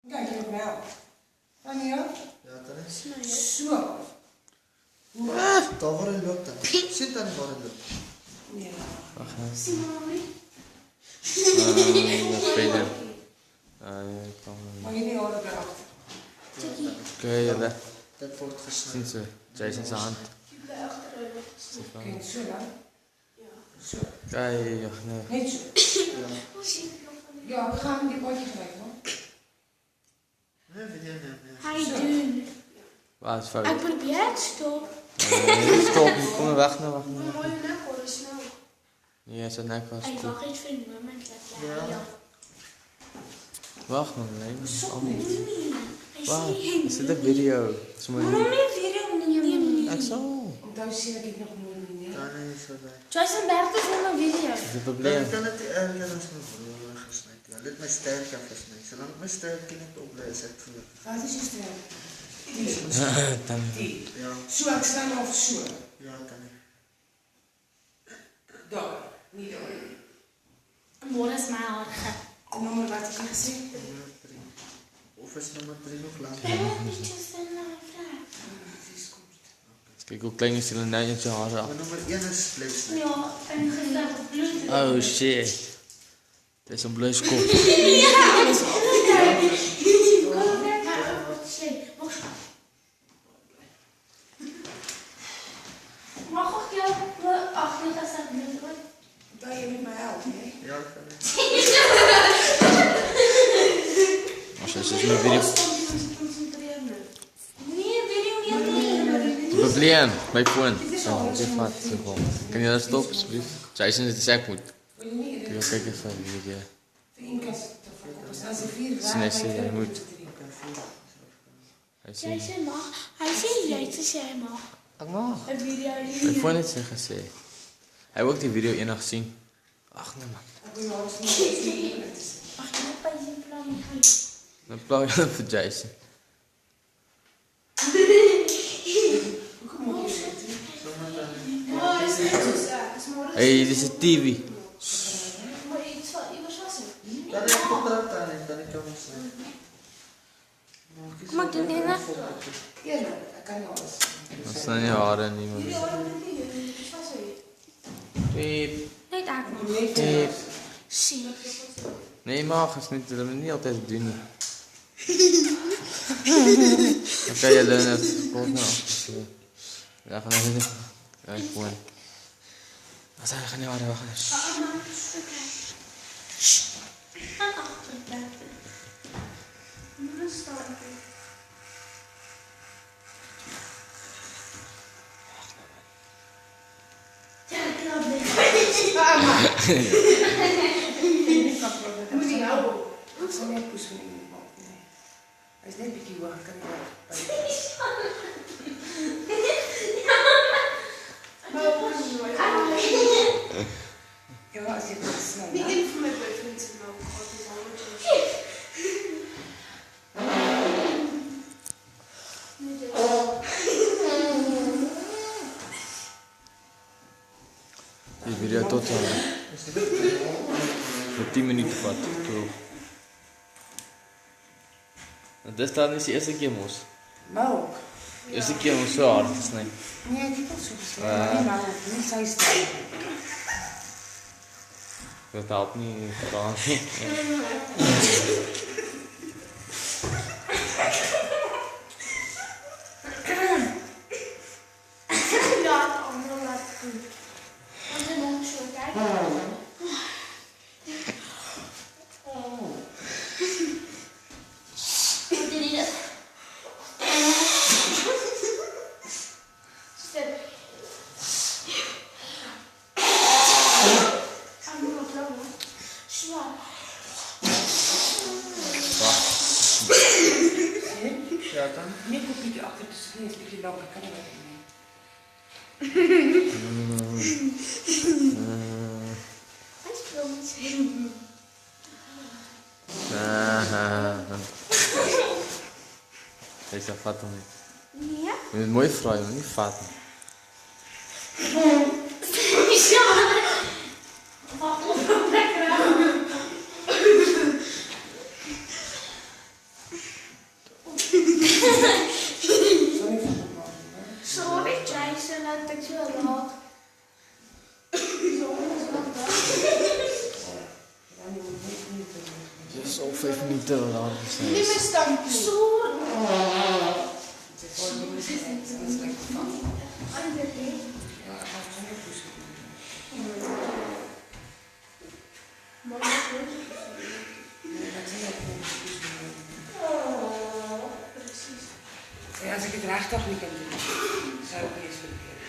Kijk je ook wel. Kan je ook? Ja, dat is. Zo. Daar waar hij loopt dan. Zit dan waar hij loopt. Ja. Wacht hè. Simone. Verder. Ja, kan Maar je niet horen erachter. Oké, ja. Dat wordt Zien gesneden. ze. Jason zijn hand. Kun je het zo dan? Zo. Kijk, nee. Niet zo. Ja, we gaan die potje gelijk hoor. Nee, video nee. Hij doen. Waar is fout? Ik probeer het stop. Nee, stop. Kom er weg nou, wacht Maar nou. mooie nek hoor, snel. Nee, zijn nek was Ik goed. wacht iets vinden, moment laat Ja. Wacht man, nee. Allemaal. Hij Wacht, zie is dit een video? Dat is maar Waarom niet. niet video niet? Ik zo. Daar zie ik nog nooit meer. Dan is het bij. Joyce en Bert is in een video. Dat is het Dan probleem. kan het erger als mijn broer gesneden. Ja, dit mijn sterk afgesneden. Zolang mijn sterk niet oplezen, ik voel het. Wat is je stem? Dan. Die. Ja, Zo ik staan of zo. ja, dan niet. Door. Niet door. Morgen is mijn hart. En nummer wat ik je gezien. Nummer 3. Of is nummer 3 nog lang? Eventjes een vraag. Het is goed. Kijk hoe klein is die lijn in zijn haren. Maar nummer 1 is vlees. Ja, en gezegd op bloed. Oh shit. Dit is een bluskop. Mag ik jou achter de staat bloed? Dat je met mij helpen, hè? Ja, kan niet. Als je dus mijn video. Nee, video niet. Het probleem. Mijn phone. Oh, dit gaat zo gewoon. Kan je dat stoppen alsjeblieft? Jason, dit is echt goed. Wil je niet? Ik wil kijken even een video. Voor één kast te verkopen. Als je 4 Het is net zo, je moet. Hij Jij ziet. zei mag. Hij zei jij te zeggen mag. Ik mag. Een video Ik vond het zeggen ze. Hij heeft ook die video in nog gezien. Ach nee man. Mag je nog bij zijn plan gaan? Dan plauw je op voor Jason. Hey, dit is een TV. Maar iets van iemand wassen. Dan is het contract aan, dan ik kan het snijden. Kom ik doen dingen? Ja, dat kan je alles. Dat zijn je haren niet meer. Piep. Nee, daar nog. Piep. Zie. Nee, mag is niet. Dat moet je niet altijd doen. Dan kan je leunen het sport nou. Ja, gaan we zitten. Kijk, gewoon. Wat zijn we gaan niet wachten? Aan achter. Rustig. Ja, ik kan het Moet je houden. Dat is net poes van iemand. Nee. Hij is net een beetje wacht, kan ik wel. Ja, als je het snel Die maakt. info met mijn vriend zit nou gewoon. Die video tot voor 10 minuten vat. Dit staat niet de eerste keer moest. Maar ook. De eerste keer moest zo hard gesneden. Nee, die was zo besloten. Nee, maar ook. Niet zij staan. Dat helpt niet. Dat kan niet. Ja, het andere laat ik doen. Want dan moet je zo kijken. Moet je niet dat? Step. Ga nu wat langer. Zwaar. Ja, dan. Niet een beetje achter de screen, een beetje lopen. Kan ik dat niet. Hij speelt niet zo. Deze vat hem niet. Ja? Je moet het mooi vrij, maar niet vatten. Wacht op, lekker aan. te laat Nie gesnij. meer stampen. Zo. Het is gewoon niet meer zitten. Dat is lekker van. Ja, dan gaan we zo net poesen. Nee, dat is niet echt een poesen. Precies. Ja, als ik het recht toch niet kan doen, zou ik eerst verkeerd.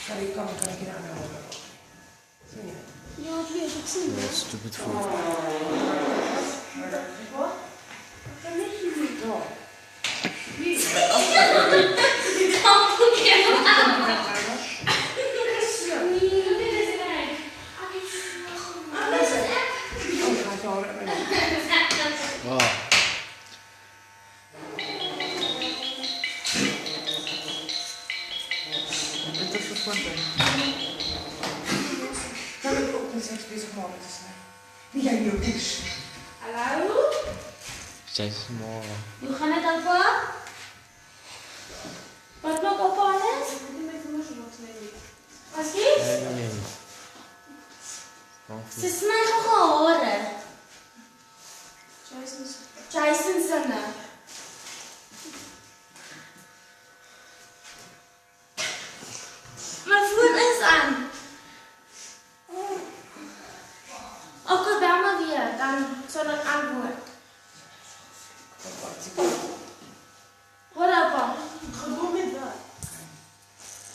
Sorry, kan ik je aanhouden? Zie je? Ja, ik weet het zien. Ja, stupid food. Wat? Wat lig je niet? Ja. Wie? Ik kan het niet aan. Oh, gaat je horen. Wow. Dit is voor Quentin. Kan ik ook niet eens bezig morgen te zijn? Wie jij nu ook is. Hallo? Zij is morgen. Hoe gaat het, Alpa? Wat maakt Alpa net? Wat is Nee, dit? nee. Gewoon Ze is mij gehoord. Jason's zonne.